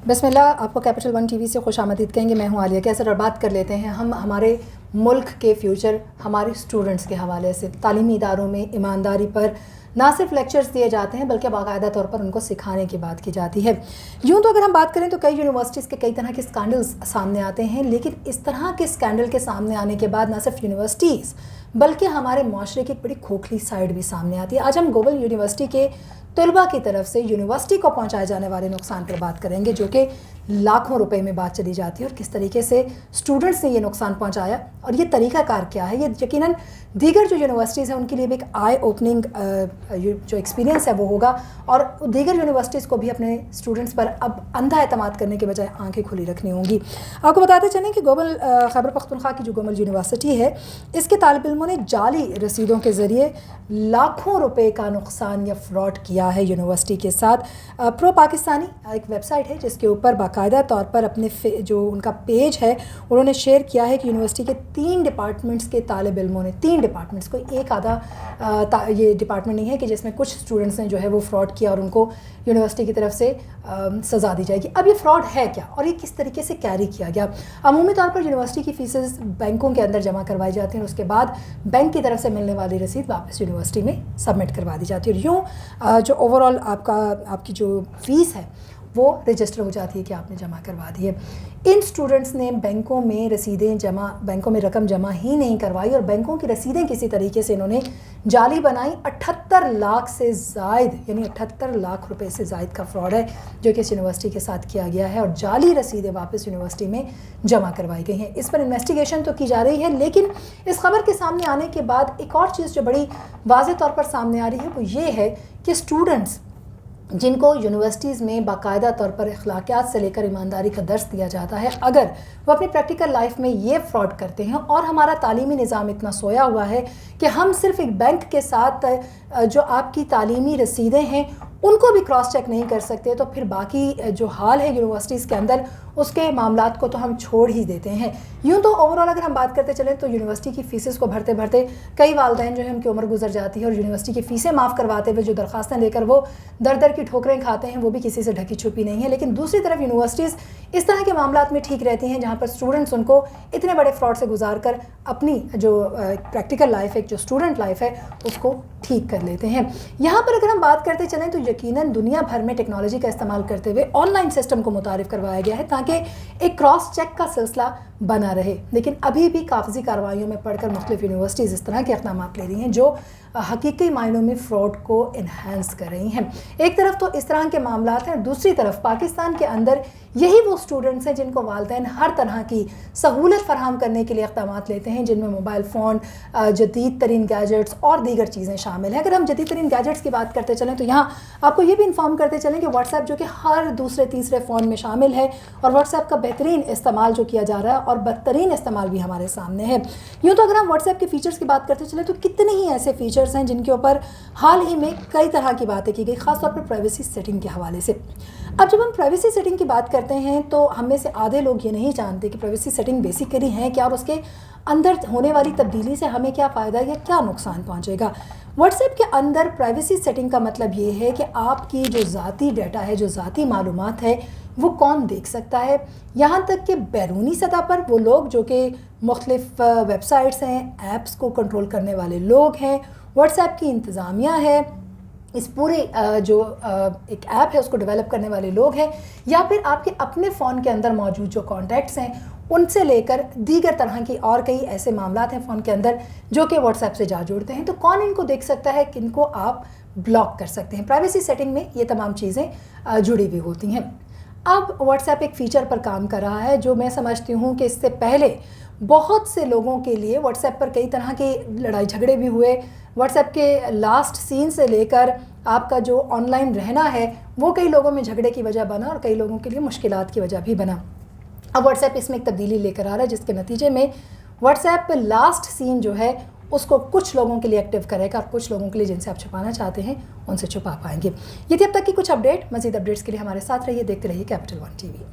بسم اللہ. آپ کو کیپٹل ون ٹی وی سے خوش آمدید کہیں گے. میں ہوں عالیہ کیسر اور بات کر لیتے ہیں ہم ہمارے ملک کے فیوچر ہمارے اسٹوڈنٹس کے حوالے سے. تعلیمی اداروں میں ایمانداری پر نہ صرف لیکچرز دیے جاتے ہیں بلکہ باقاعدہ طور پر ان کو سکھانے کی بات کی جاتی ہے. یوں تو اگر ہم بات کریں تو کئی یونیورسٹیز کے کئی طرح کے اسکینڈلز سامنے آتے ہیں، لیکن اس طرح کے اسکینڈل کے سامنے آنے کے بعد نہ صرف یونیورسٹیز بلکہ ہمارے معاشرے کی ایک بڑی کھوکھلی سائڈ بھی سامنے آتی ہے. آج ہم گلوبل یونیورسٹی کے طلباء کی طرف سے یونیورسٹی کو پہنچائے جانے والے نقصان پر بات کریں گے، جو کہ لاکھوں روپے میں بات چلی جاتی ہے، اور کس طریقے سے اسٹوڈنٹس نے یہ نقصان پہنچایا اور یہ طریقہ کار کیا ہے. یہ یقیناً دیگر جو یونیورسٹیز ہیں ان کے لیے بھی ایک آئی اوپننگ جو ایکسپیرینس ہے وہ ہوگا، اور دیگر یونیورسٹیز کو بھی اپنے اسٹوڈنٹس پر اب اندھا اعتماد کرنے کے بجائے آنکھیں کھلی رکھنی ہوں گی. آپ کو بتاتے چلیں کہ گلوبل خیبر پختونخوا کی جو گلوبل یونیورسٹی ہے، اس کے طالب علموں نے جعلی رسیدوں کے ذریعے لاکھوں روپے کا نقصان یا فراڈ کیا ہے یونیورسٹی کے ساتھ. پرو پاکستانی ایک ویب سائٹ ہے جس کے اوپر باقاعدہ طور پر اپنے جو ان کا پیج ہے انہوں نے شیئر کیا ہے کہ یونیورسٹی کے 3 ڈپارٹمنٹس کے طالب علموں نے 3 ڈپارٹمنٹس، کوئی ایک آدھا یہ ڈپارٹمنٹ نہیں ہے کہ جس میں کچھ اسٹوڈنٹس نے جو ہے وہ فراڈ کیا اور ان کو یونیورسٹی کی طرف سے سزا دی جائے گی. اب یہ فراڈ ہے کیا اور یہ کس طریقے سے کیری کیا گیا؟ عمومی طور پر یونیورسٹی کی فیسز بینکوں کے اندر جمع کروائی جاتی ہیں اور اس کے بعد بینک کی طرف سے ملنے والی رسید واپس یونیورسٹی میں سبمٹ کروا دی جاتی ہے، اور یوں جو اوور آل آپ کی جو فیس ہے وہ رجسٹر ہو جاتی ہے کہ آپ نے جمع کروا دی ہے. ان سٹوڈنٹس نے بینکوں میں رقم جمع ہی نہیں کروائی اور بینکوں کی رسیدیں کسی طریقے سے انہوں نے جعلی بنائی. 78 لاکھ سے زائد، یعنی 78 لاکھ روپے سے زائد کا فراڈ ہے جو کہ اس یونیورسٹی کے ساتھ کیا گیا ہے، اور جعلی رسیدیں واپس یونیورسٹی میں جمع کروائی گئی ہیں. اس پر انویسٹیگیشن تو کی جا رہی ہے، لیکن اس خبر کے سامنے آنے کے بعد ایک اور چیز جو بڑی واضح طور پر سامنے آ رہی ہے وہ یہ ہے کہ اسٹوڈنٹس جن کو یونیورسٹیز میں باقاعدہ طور پر اخلاقیات سے لے کر ایمانداری کا درس دیا جاتا ہے، اگر وہ اپنی پریکٹیکل لائف میں یہ فراڈ کرتے ہیں، اور ہمارا تعلیمی نظام اتنا سویا ہوا ہے کہ ہم صرف ایک بینک کے ساتھ جو آپ کی تعلیمی رسیدیں ہیں ان کو بھی کراس چیک نہیں کر سکتے، تو پھر باقی جو حال ہے یونیورسٹیز کے اندر اس کے معاملات کو تو ہم چھوڑ ہی دیتے ہیں. یوں تو اوور آل اگر ہم بات کرتے چلیں تو یونیورسٹی کی فیسز کو بھرتے بھرتے کئی والدین جو ہیں ان کی عمر گزر جاتی ہے، اور یونیورسٹی کی فیسیں معاف کرواتے ہوئے جو درخواستیں لے کر وہ در در کی ٹھوکریں کھاتے ہیں وہ بھی کسی سے ڈھکی چھپی نہیں ہے. لیکن دوسری طرف یونیورسٹیز اس طرح کے معاملات میں ٹھیک رہتی ہیں جہاں پر اسٹوڈنٹس ان کو اتنے بڑے فراڈ سے گزار کر اپنی جو پریکٹیکل لائف ہے، جو اسٹوڈنٹ لائف ہے، اس کو ٹھیک کر لیتے ہیں. یہاں پر اگر ہم بات کرتے چلیں تو یقیناً دنیا بھر میں ٹیکنالوجی کا استعمال کرتے ہوئے آن لائن سسٹم کو متعارف کروایا گیا ہے تاکہ ایک کراس چیک کا سلسلہ بنا رہے، لیکن ابھی بھی کاغذی کارروائیوں میں پڑھ کر مختلف یونیورسٹیز اس طرح کے اقدامات لے رہی ہیں جو حقیقی معنوں میں فراڈ کو انہینس کر رہی ہیں. ایک طرف تو اس طرح کے معاملات ہیں، دوسری طرف پاکستان کے اندر یہی وہ اسٹوڈنٹس ہیں جن کو والدین ہر طرح کی سہولت فراہم کرنے کے لیے اقدامات لیتے ہیں، جن میں موبائل فون، جدید ترین گیجٹس اور دیگر چیزیں شامل ہیں. اگر ہم جدید ترین گیجٹس کی بات کرتے چلیں تو یہاں آپ کو یہ بھی انفارم کرتے چلیں کہ واٹس ایپ جو کہ ہر دوسرے تیسرے فون میں شامل ہے، اور واٹس ایپ کا بہترین استعمال جو کیا جا رہا ہے اور بدترین استعمال بھی ہمارے سامنے ہے. یوں تو اگر ہم واٹس ایپ کے فیچرز کی بات کرتے چلیں تو کتنے ہی ایسے فیچرز ہیں جن کے اوپر حال ہی میں کئی طرح کی باتیں کی گئی، خاص طور پر پرائیویسی سیٹنگ کے حوالے سے. اب جب ہم پرائیویسی سیٹنگ کی بات کرتے ہیں تو ہم میں سے آدھے لوگ یہ نہیں جانتے کہ پرائیویسی سیٹنگ بیسیکلی ہیں کیا، اور اس کے اندر ہونے والی تبدیلی سے ہمیں کیا فائدہ یا کیا نقصان پہنچے گا. واٹس ایپ کے اندر پرائیویسی سیٹنگ کا مطلب یہ ہے کہ آپ کی جو ذاتی ڈیٹا ہے، جو ذاتی معلومات ہے، وہ کون دیکھ سکتا ہے. یہاں تک کہ بیرونی سطح پر وہ لوگ جو کہ مختلف ویب سائٹس ہیں، ایپس کو کنٹرول کرنے والے لوگ ہیں، واٹس ایپ کی انتظامیہ ہے، اس پورے جو ایک ایپ ہے اس کو ڈیولپ کرنے والے لوگ ہیں، یا پھر آپ کے اپنے فون کے اندر موجود جو کانٹیکٹس ہیں ان سے لے کر دیگر طرح کی اور کئی ایسے معاملات ہیں فون کے اندر جو کہ واٹس ایپ سے جا جوڑتے ہیں، تو کون ان کو دیکھ سکتا ہے، کن کو آپ بلاک کر سکتے ہیں. پرائیویسی سیٹنگ میں یہ تمام چیزیں جڑی ہوئی ہوتی ہیں. اب واٹس ایپ ایک فیچر پر کام کر رہا ہے جو میں سمجھتی ہوں کہ اس سے پہلے بہت سے لوگوں کے لیے واٹس ایپ پر کئی طرح کے لڑائی جھگڑے بھی ہوئے. واٹس ایپ کے لاسٹ سین سے لے کر آپ کا جو آن لائن رہنا ہے وہ کئی لوگوں میں جھگڑے کی وجہ بنا اور کئی لوگوں کے لیے مشکلات کی وجہ بھی بنا. اب واٹس ایپ اس میں ایک تبدیلی لے کر آ رہا ہے جس کے نتیجے میں واٹس ایپ لاسٹ سین جو ہے اس کو کچھ لوگوں کے لیے ایکٹیو کرے گا اور کچھ لوگوں کے لیے جن سے آپ چھپانا چاہتے ہیں ان سے چھپا پائیں گے. یہ تھی اب تک کی کچھ اپڈیٹ. مزید اپڈیٹس کے لیے ہمارے ساتھ رہیے، دیکھتے رہیے کیپٹل ون ٹی وی.